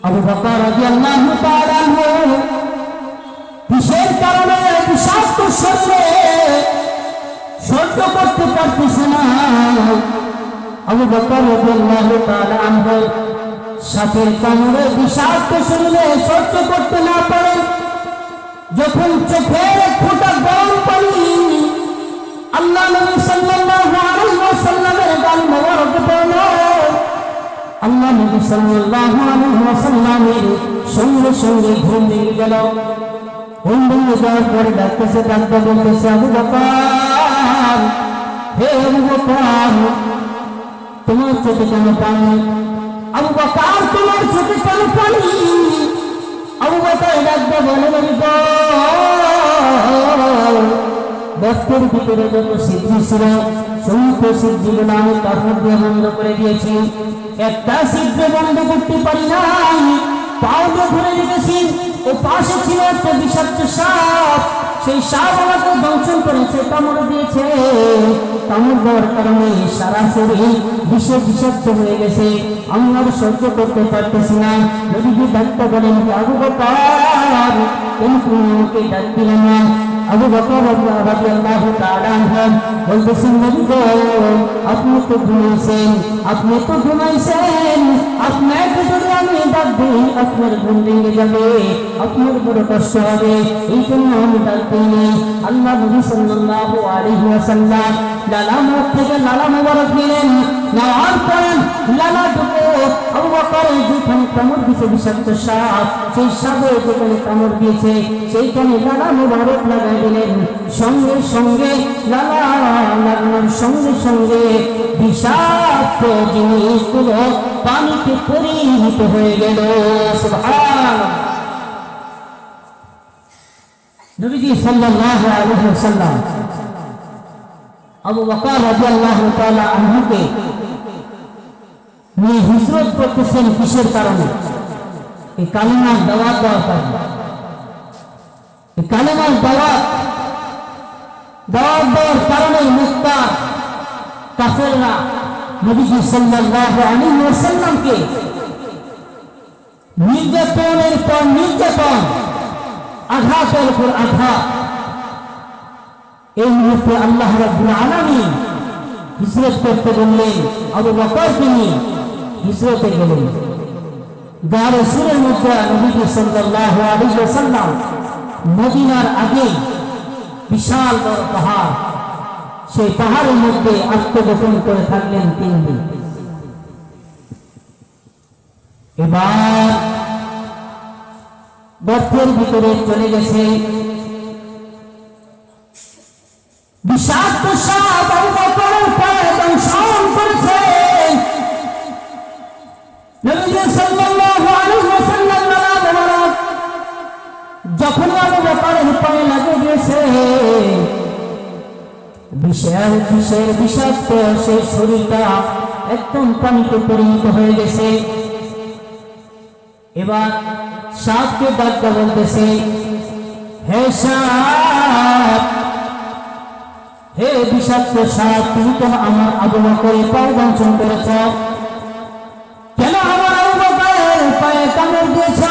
আবু বকর রাদিয়াল্লাহু তাআলা আনহু কিসের কারণে বিষাক্ত শরীরে সহ্য করতে পারতেছে না। আবু বকর রাদিয়াল্লাহু তাআলা আনহু সাপের কামড়ে বিষাক্ত শরীরে সহ্য করতে না পারেন, যখন চোখের ফোঁটা গরম আল্লাহ নবী সাল্লাল্লাহু আলাইহি ওয়াসাল্লামের গাল মোবারক পড়ল। আল্লাহ নবী সাল্লাল্লাহু আলাইহি ওয়াসাল্লামের সঙ্গে সঙ্গে ঘুম ভেঙে গেল। ঘুম ভেঙে যাওয়ার পরে ডাকতেছে, ডাকতে বলতেছে, আবু বকর, হে আবু বকর, তোমার চোখে কেন পানি? আবু বকর, তোমার চোখে কেন পানি? আবু বকর ডাকতে বলে, নবী গো, বস্তির ভিতরে যত সিদ্ধি ছিল সমস্ত সিদ্ধিগুলো আমি কাপড় দিয়ে বন্ধ করে দিয়েছি, একটা সিদ্ধি বন্ধ করতে পারি নাই। পাও দিয়ে ধরে রেখেছি, ও পাশে ছিল একটা বিষাক্ত সাপ, সেই সাপ আমাকে দংশন করেছে, কামড় দিয়েছে। কামড় দেওয়ার কারণে সারা শরীর বিষাক্ত হয়ে গেছে, আমি আর সহ্য করতে পারতেছি না। নবীজি ডাকতে বলেন, আবু বকর, কেন তুমি আমাকে ডাক দিলেন না? আবু বকর রাদিয়াল্লাহু তাআলা আনহু বলতেছেন, নবী গো, আপনি তো ঘুমাইছেন, আপনাকে যদি আমি ডাক দিই আপনার ঘুম ভেঙে যাবে, আপনার বড় কষ্ট হবে, এই জন্য আমি ডাক দিইনি। আল্লাহ নবী সাল্লাল্লাহু আলাইহি ওয়াসাল্লাম লালা মুখ থেকে লালা মোবারক নিলেন, নেওয়ার পর লালা ঢুকে আবু বকর যেখানে কামড় দিয়েছে বিষাক্ত সাপ, সেই সাপে যেখানে কামড় দিয়েছে সেইখানে লালা মোবারক লাগাই দিলেন। সঙ্গে সঙ্গে লালা লাগানোর সঙ্গে সঙ্গে বিষাক্ত জিনিসগুলো পানিতে পরিণত হয়ে গেল। সুবহানাল্লাহ। নবীজি সাল্লাল্লাহু আলাইহি ওয়াসাল্লাম আবু বকর রাদিয়াল্লাহু তাআলা আনহুকে নিয়ে হিজরত করতেছেন। কিসের কারণে? এই কালিমার দাওয়াত দেওয়ার কারণে। এই কালিমার দাওয়াত দেওয়ার কারণে মক্কা কাফেররা নবীজি সাল্লাল্লাহু আলাইহি ওয়াসাল্লামকে নির্যাতনের পর নির্যাতন, আঘাতের পর আঘাত। এই মুহূর্তে আল্লাহ রাব্বুল আলামিন হিজরত করতে বললেন, আবু বকরকে নিয়ে হিজরতে গেলেন। গারে সুরের মধ্যে নবীজি সাল্লাল্লাহু আলাইহি ওয়াসাল্লাম মদিনার আগে বিশাল বড় পাহাড়, সেই পাহাড়ের মধ্যে আত্মগোপন করে থাকলেন 3 দিন। এবার গর্তের ভিতরে চলে গেছে বিষাক্ত সাপ, আবু বকরের পায়ে দংশন করেছে। নবী সাল্লাল্লাহু আলাইহি ওয়াসাল্লাম যখন আবু বকরের পায়ে লাগে গেছে, বিষের বিষাক্ত সেই শরীরটা একদম পানিতে পরিণত হয়ে গেছে। এবার সাপকে ডাকতে বলতেছে, হে সাপ, হে বিষাক্ত সাপ, তুমি তো আমার আবু বকরের পায়ে দংশন করেছ, কেন আমার আবু বকরের পায়ে কামড় দিয়েছ?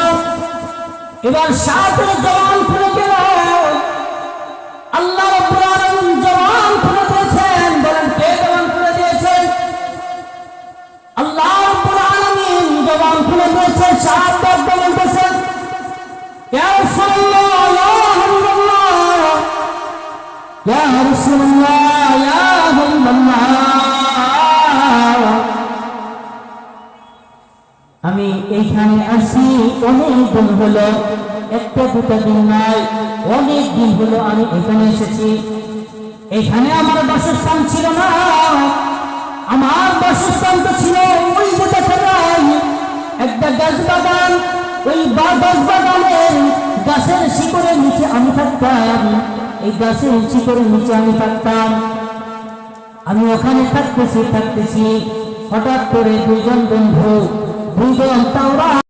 এবার সাপের জবান খুলে গেল। আল্লাহ রাব্বুল আলামিন জবান খুলে দিয়েছেন। বলেন, কে জবান খুলে দিয়েছেন? আল্লাহ রাব্বুল আলামিন জবান খুলে দিয়েছে। সাপ ডাকতে বলতেছে, ইয়া রাসূলুল্লাহ, ইয়া হাবিবাল্লাহ, ইয়া রাসূলুল্লাহ, ইয়া হাবিবাল্লাহ, আমি এইখানে আসি অনেক দিন হলো, একটা দুটা দিন নয়, অনেক দিন হলো আমি এখানে এসেছি। এখানে আমার বাসস্থান ছিল না, আমার বাসস্থান তো ছিল ওই যে দেখেন একটা গাছ বাগান, ওই গাছ বাগানের গাছের শিকড়ের নিচে আমি থাকতাম। এই গাছের শিকড়ের নিচে আমি থাকতাম। আমি ওখানে থাকতেছি হঠাৎ করে দুজন বন্ধু, দুজন তাওরাত